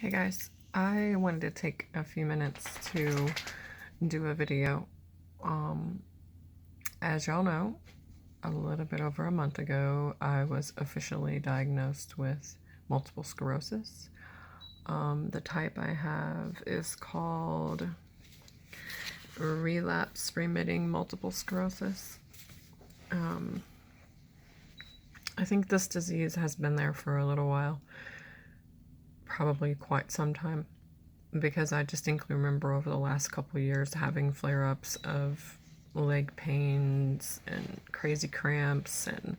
Hey guys, I wanted to take a few minutes to do a video. Um, as y'all know, a little bit over a month ago, I was officially diagnosed with multiple sclerosis. The type I have is called relapse remitting multiple sclerosis. I think this disease has been there for a little while, probably quite some time, because I distinctly remember over the last couple of years having flare-ups of leg pains and crazy cramps and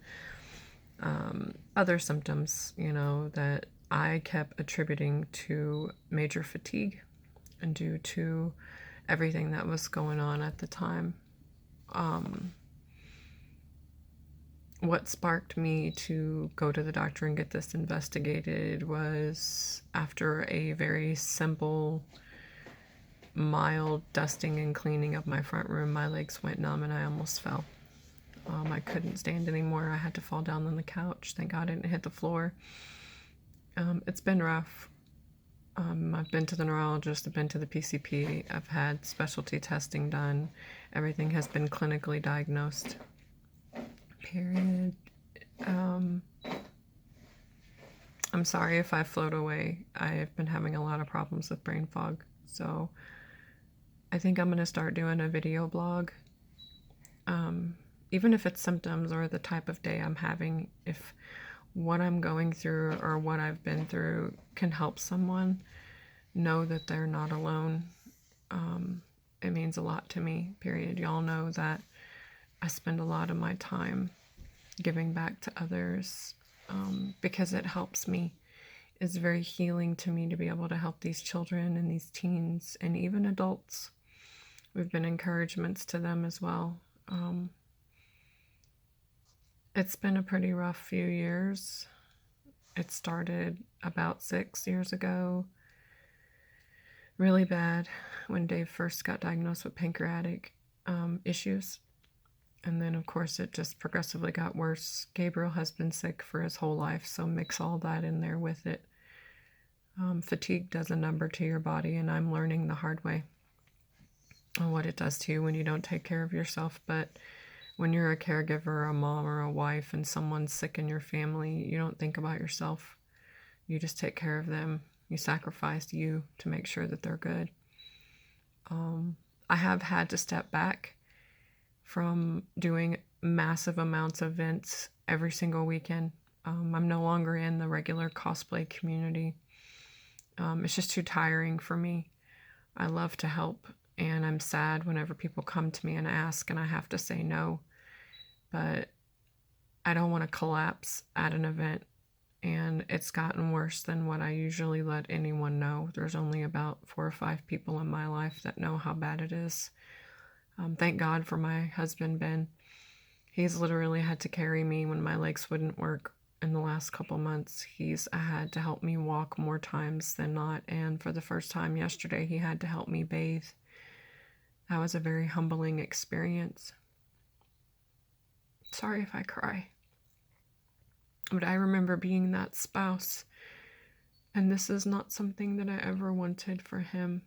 other symptoms, that I kept attributing to major fatigue and due to everything that was going on at the time. What sparked me to go to the doctor and get this investigated was after a very simple, mild dusting and cleaning of my front room, my legs went numb and I almost fell. I couldn't stand anymore. I had to fall down on the couch. Thank God I didn't hit the floor. It's been rough. I've been to the neurologist, I've been to the PCP, I've had specialty testing done. Everything has been clinically diagnosed. Period. I'm sorry if I float away. I've been having a lot of problems with brain fog, so I think I'm going to start doing a video blog. Even if it's symptoms or the type of day I'm having, if what I'm going through or what I've been through can help someone know that they're not alone, it means a lot to me, period. Y'all know that I spend a lot of my time giving back to others because it helps me. It's very healing to me to be able to help these children and these teens and even adults. We've been encouragements to them as well. It's been a pretty rough few years. It started about 6 years ago. Really bad when Dave first got diagnosed with pancreatic issues. And then, of course, it just progressively got worse. Gabriel has been sick for his whole life, so mix all that in there with it. Fatigue does a number to your body, and I'm learning the hard way on what it does to you when you don't take care of yourself. But when you're a caregiver, a mom or a wife, and someone's sick in your family, you don't think about yourself. You just take care of them. You sacrifice you to make sure that they're good. I have had to step back from doing massive amounts of events every single weekend. I'm no longer in the regular cosplay community. It's just too tiring for me. I love to help, and I'm sad whenever people come to me and ask and I have to say no. But I don't want to collapse at an event, and it's gotten worse than what I usually let anyone know. There's only about 4 or 5 people in my life that know how bad it is. Thank God for my husband, Ben. He's literally had to carry me when my legs wouldn't work in the last couple months. He's had to help me walk more times than not, and for the first time yesterday, he had to help me bathe. That was a very humbling experience. Sorry if I cry. But I remember being that spouse, and this is not something that I ever wanted for him.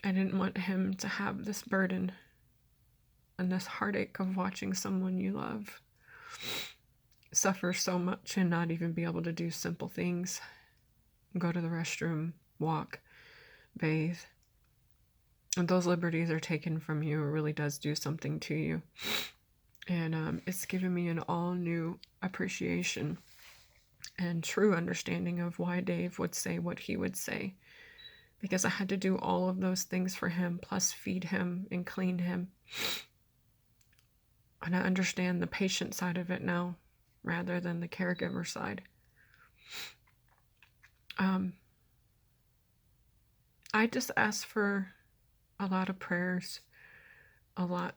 I didn't want him to have this burden and this heartache of watching someone you love suffer so much and not even be able to do simple things. Go to the restroom, walk, bathe. And those liberties are taken from you. It really does do something to you. And it's given me an all-new appreciation and true understanding of why Dave would say what he would say. Because I had to do all of those things for him, plus feed him and clean him. And I understand the patient side of it now, rather than the caregiver side. I just ask for a lot of prayers, a lot,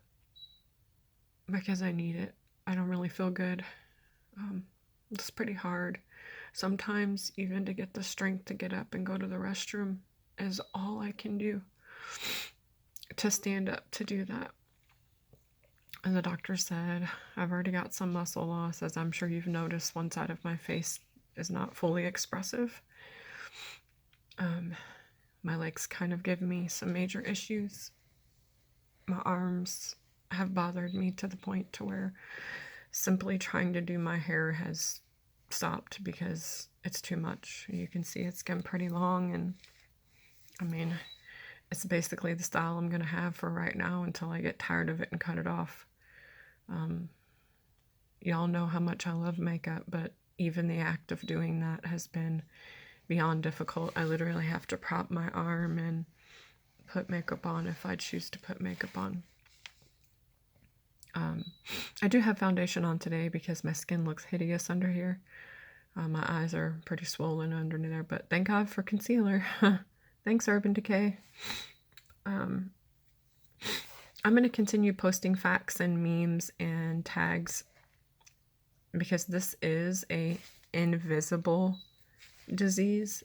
because I need it. I don't really feel good. It's pretty hard. Sometimes even to get the strength to get up and go to the restroom is all I can do to stand up to do that. And the doctor said, I've already got some muscle loss, as I'm sure you've noticed. One side of my face is not fully expressive. My legs kind of give me some major issues. My arms have bothered me to the point to where simply trying to do my hair has stopped because it's too much. You can see it's getting pretty long, and I mean, it's basically the style I'm gonna have for right now until I get tired of it and cut it off. Y'all know how much I love makeup, but even the act of doing that has been beyond difficult. I literally have to prop my arm and put makeup on if I choose to put makeup on. I do have foundation on today because my skin looks hideous under here. My eyes are pretty swollen under there, but thank God for concealer. Thanks, Urban Decay. I'm going to continue posting facts and memes and tags because this is a invisible disease.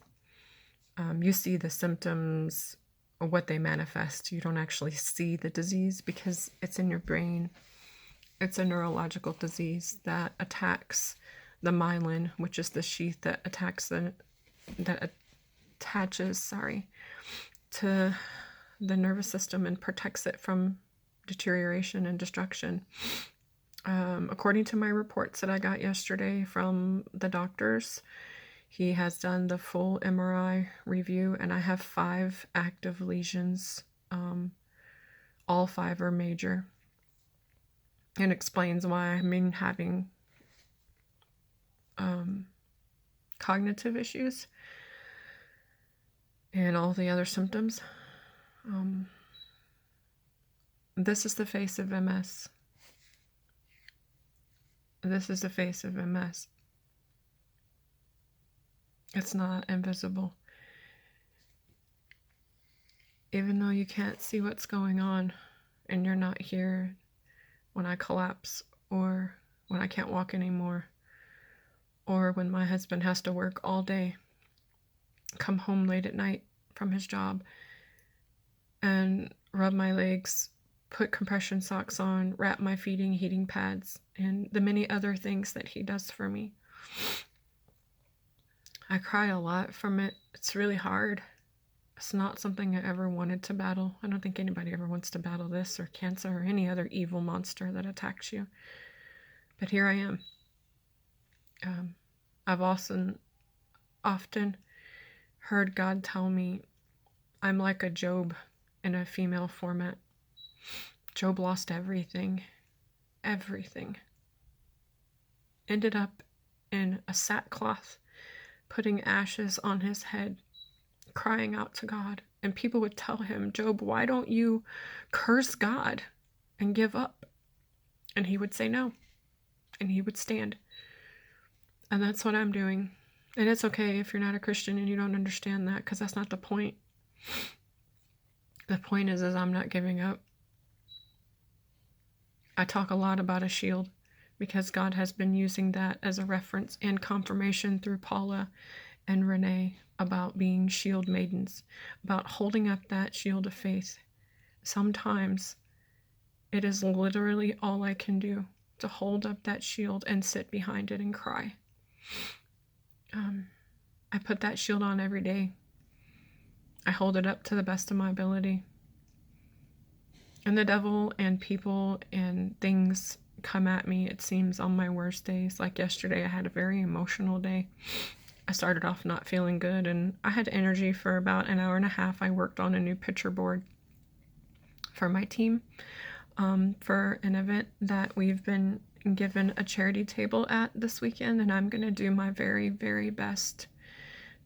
You see the symptoms or what they manifest. You don't actually see the disease because it's in your brain. It's a neurological disease that attacks the myelin, which is the sheath that attaches to the nervous system and protects it from deterioration and destruction. According to my reports that I got yesterday from the doctors, he has done the full MRI review, and I have 5 active lesions. All 5 are major, and explains why I've been having cognitive issues and all the other symptoms. This is the face of MS. This is the face of MS. It's not invisible. Even though you can't see what's going on and you're not here when I collapse or when I can't walk anymore or when my husband has to work all day, come home late at night from his job and rub my legs, put compression socks on, wrap my feet in heating pads, and the many other things that he does for me. I cry a lot from it. It's really hard. It's not something I ever wanted to battle. I don't think anybody ever wants to battle this or cancer or any other evil monster that attacks you. But here I am. I've often heard God tell me I'm like a Job in a female format. Job lost everything. Everything. Ended up in a sackcloth, putting ashes on his head, crying out to God. And people would tell him, Job, why don't you curse God and give up? And he would say no. And he would stand. And that's what I'm doing. And it's okay if you're not a Christian and you don't understand that, because that's not the point. The point is I'm not giving up. I talk a lot about a shield because God has been using that as a reference and confirmation through Paula and Renee about being shield maidens, about holding up that shield of faith. Sometimes it is literally all I can do to hold up that shield and sit behind it and cry. I put that shield on every day. I hold it up to the best of my ability. And the devil and people and things come at me, it seems, on my worst days. Like yesterday, I had a very emotional day. I started off not feeling good, and I had energy for about an hour and a half. I worked on a new picture board for my team for an event that we've been given a charity table at this weekend, and I'm going to do my very, very best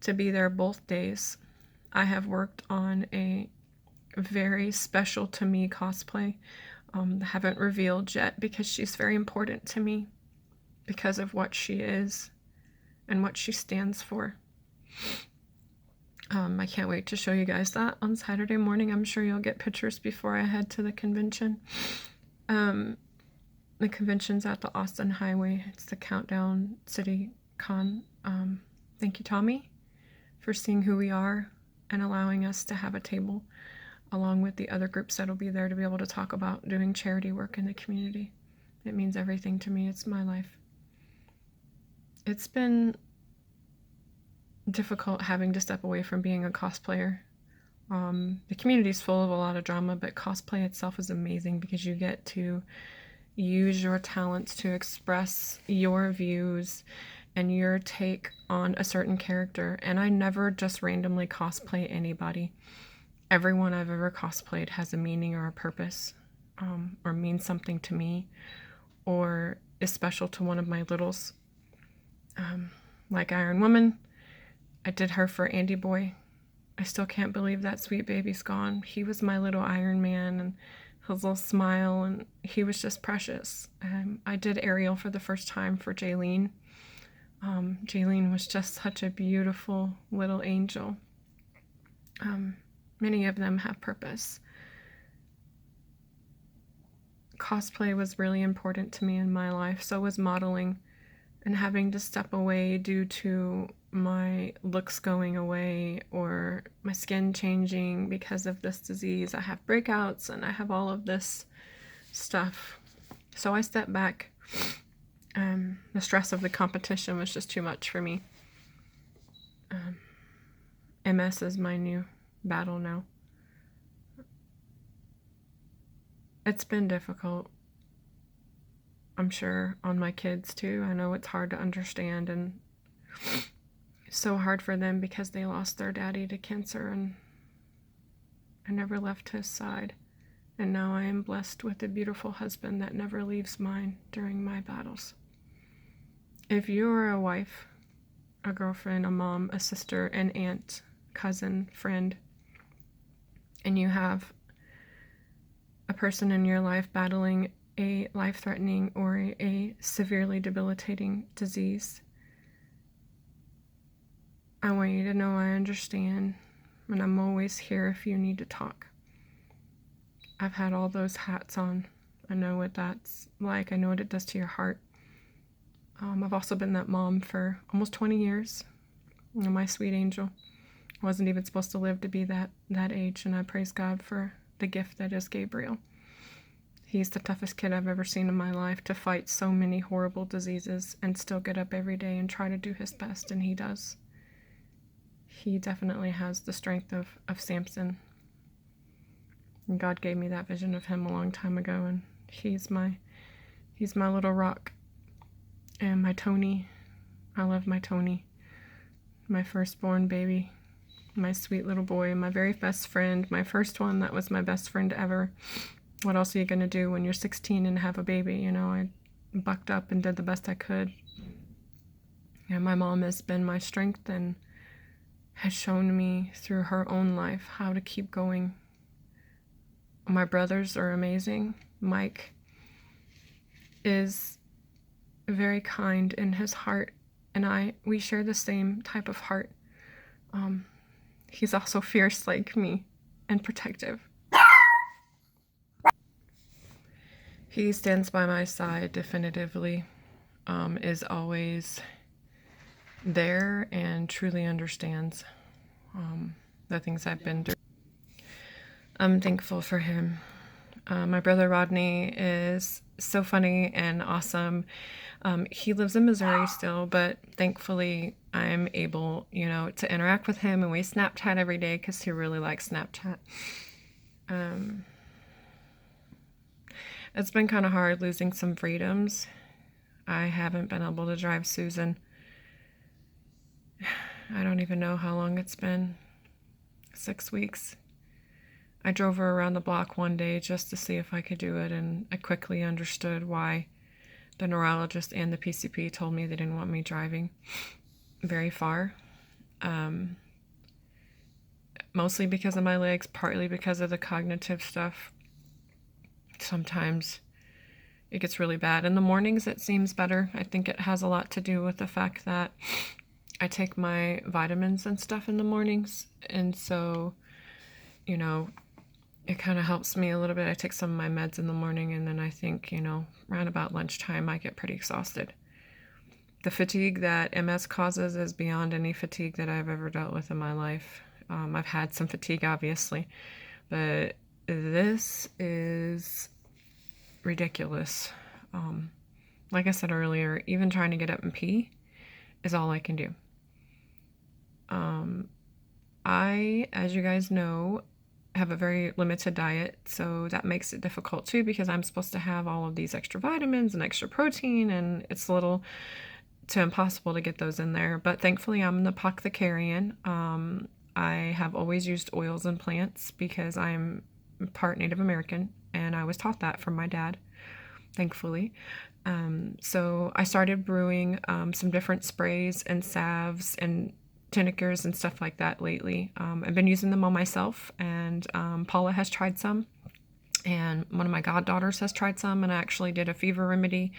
to be there both days. I have worked on a very special to me cosplay. Haven't revealed yet because she's very important to me because of what she is and what she stands for. I can't wait to show you guys that on Saturday morning. I'm sure you'll get pictures before I head to the convention. The convention's at the Austin Highway. It's the Countdown City Con. Thank you, Tommy, for seeing who we are and allowing us to have a table along with the other groups that'll be there to be able to talk about doing charity work in the community. It means everything to me. It's my life. It's been difficult having to step away from being a cosplayer. The community is full of a lot of drama, but cosplay itself is amazing because you get to use your talents to express your views and your take on a certain character. And I never just randomly cosplay anybody. Everyone I've ever cosplayed has a meaning or a purpose, or means something to me, or is special to one of my littles. Like Iron Woman, I did her for Andy Boy. I still can't believe that sweet baby's gone. He was my little Iron Man, and his little smile, and he was just precious. I did Ariel for the first time for Jaylene. Jaylene was just such a beautiful little angel. Many of them have purpose. Cosplay was really important to me in my life. So was modeling, and having to step away due to my looks going away or my skin changing because of this disease. I have breakouts and I have all of this stuff. So I stepped back. The stress of the competition was just too much for me. MS is my new battle now. It's been difficult, I'm sure, on my kids too. I know it's hard to understand, and so hard for them because they lost their daddy to cancer, and I never left his side. And now I am blessed with a beautiful husband that never leaves mine during my battles. If you are a wife, a girlfriend, a mom, a sister, an aunt, cousin, friend, and you have a person in your life battling a life-threatening or a severely debilitating disease, I want you to know I understand, and I'm always here if you need to talk. I've had all those hats on. I know what that's like. I know what it does to your heart. I've also been that mom for almost 20 years. You know, my sweet angel. I wasn't even supposed to live to be that age, and I praise God for the gift that is Gabriel. He's the toughest kid I've ever seen in my life to fight so many horrible diseases and still get up every day and try to do his best, and he does. He definitely has the strength of Samson. And God gave me that vision of him a long time ago, and he's my little rock. And my Tony, I love my Tony, my firstborn baby, my sweet little boy, my very best friend, my first one that was my best friend ever. What else are you going to do when you're 16 and have a baby? You know, I bucked up and did the best I could. And my mom has been my strength and has shown me through her own life how to keep going. My brothers are amazing. Mike is very kind in his heart, and we share the same type of heart. He's also fierce like me and protective. He stands by my side definitively, is always there and truly understands the things I've been through. I'm thankful for him. My brother Rodney is so funny and awesome. He lives in Missouri still, but thankfully I'm able, to interact with him, and we Snapchat every day because he really likes Snapchat. It's been kind of hard losing some freedoms. I haven't been able to drive Susan. I don't even know how long it's been. 6 weeks. I drove her around the block one day just to see if I could do it, and I quickly understood why the neurologist and the PCP told me they didn't want me driving very far. Mostly because of my legs, partly because of the cognitive stuff. Sometimes it gets really bad. In the mornings, it seems better. I think it has a lot to do with the fact that I take my vitamins and stuff in the mornings, and so, it kind of helps me a little bit. I take some of my meds in the morning, and then I think, around about lunchtime, I get pretty exhausted. The fatigue that MS causes is beyond any fatigue that I've ever dealt with in my life. I've had some fatigue, obviously, but this is ridiculous. Like I said earlier, even trying to get up and pee is all I can do. I, as you guys know, have a very limited diet, so that makes it difficult too because I'm supposed to have all of these extra vitamins and extra protein, and it's a little too impossible to get those in there. But thankfully, I'm an apothecarian. I have always used oils and plants because I'm part Native American, and I was taught that from my dad, thankfully. So I started brewing some different sprays and salves and tinnikers and stuff like that lately. I've been using them on myself, and Paula has tried some, and one of my goddaughters has tried some, and I actually did a fever remedy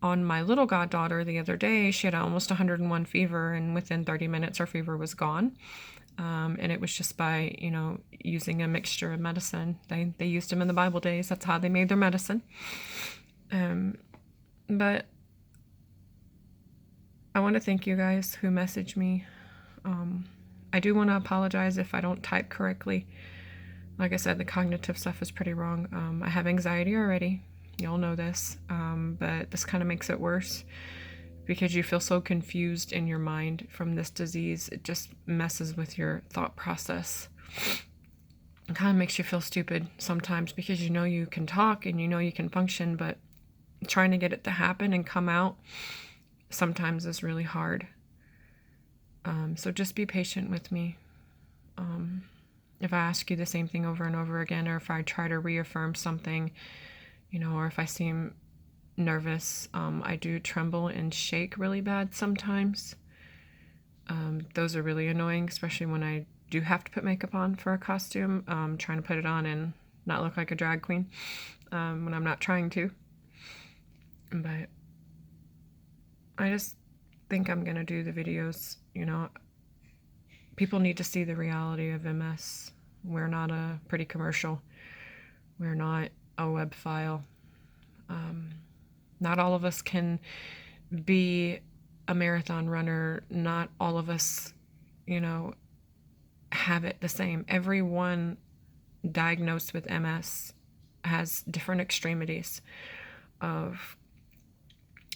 on my little goddaughter the other day. She had almost 101 fever, and within 30 minutes her fever was gone. And it was just by, using a mixture of medicine. They used them in the Bible days. That's how they made their medicine. But I want to thank you guys who message me. I do want to apologize if I don't type correctly. Like I said, the cognitive stuff is pretty wrong. I have anxiety already. Y'all know this. But this kind of makes it worse because you feel so confused in your mind from this disease. It just messes with your thought process. It kind of makes you feel stupid sometimes because you can talk and you can function, but trying to get it to happen and come out sometimes is really hard. So just be patient with me. If I ask you the same thing over and over again, or if I try to reaffirm something, or if I seem nervous, I do tremble and shake really bad sometimes. Those are really annoying, especially when I do have to put makeup on for a costume, trying to put it on and not look like a drag queen when I'm not trying to. But I just think I'm going to do the videos. People need to see the reality of MS. We're not a pretty commercial. We're not a web file. Not all of us can be a marathon runner. Not all of us, have it the same. Everyone diagnosed with MS has different extremities of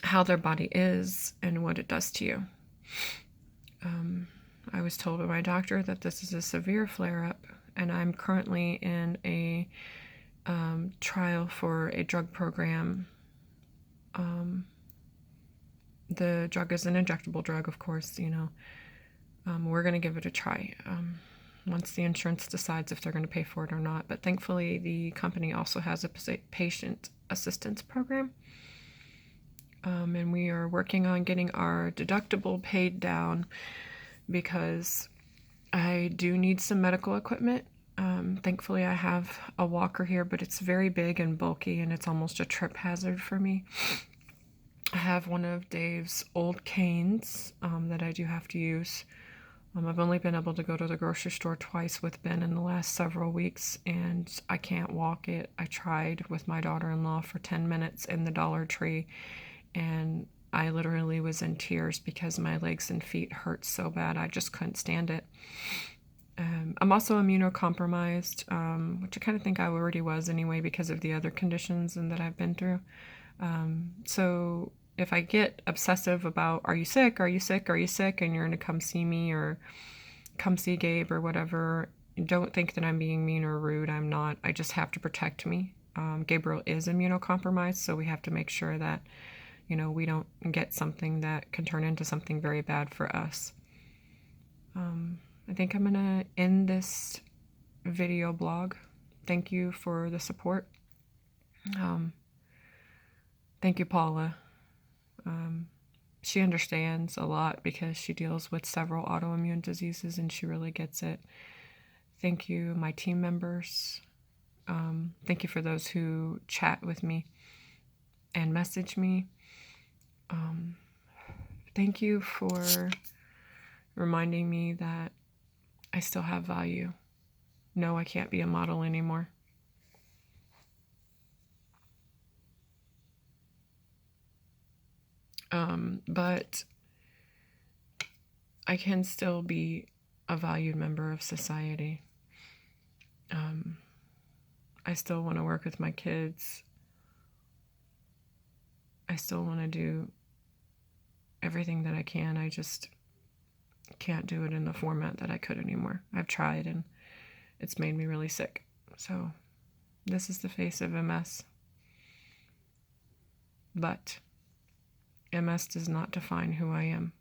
how their body is and what it does to you. I was told by my doctor that this is a severe flare-up, and I'm currently in a trial for a drug program. The drug is an injectable drug, of course. We're going to give it a try once the insurance decides if they're going to pay for it or not. But thankfully, the company also has a patient assistance program. And we are working on getting our deductible paid down because I do need some medical equipment. Thankfully, I have a walker here, but it's very big and bulky, and it's almost a trip hazard for me. I have one of Dave's old canes that I do have to use. I've only been able to go to the grocery store twice with Ben in the last several weeks, and I can't walk it. I tried with my daughter-in-law for 10 minutes in the Dollar Tree, and I literally was in tears because my legs and feet hurt so bad. I just couldn't stand it. I'm also immunocompromised, which I kind of think I already was anyway because of the other conditions and that I've been through. So if I get obsessive about, are you sick, are you sick, are you sick, and you're going to come see me or come see Gabe or whatever, don't think that I'm being mean or rude. I'm not. I just have to protect me. Gabriel is immunocompromised, so we have to make sure that we don't get something that can turn into something very bad for us. I think I'm going to end this video blog. Thank you for the support. Thank you, Paula. She understands a lot because she deals with several autoimmune diseases and she really gets it. Thank you, my team members. Thank you for those who chat with me and message me. Thank you for reminding me that I still have value. No, I can't be a model anymore. But I can still be a valued member of society. I still want to work with my kids. I still want to do everything that I can. I just can't do it in the format that I could anymore. I've tried and it's made me really sick. So this is the face of MS. But MS does not define who I am.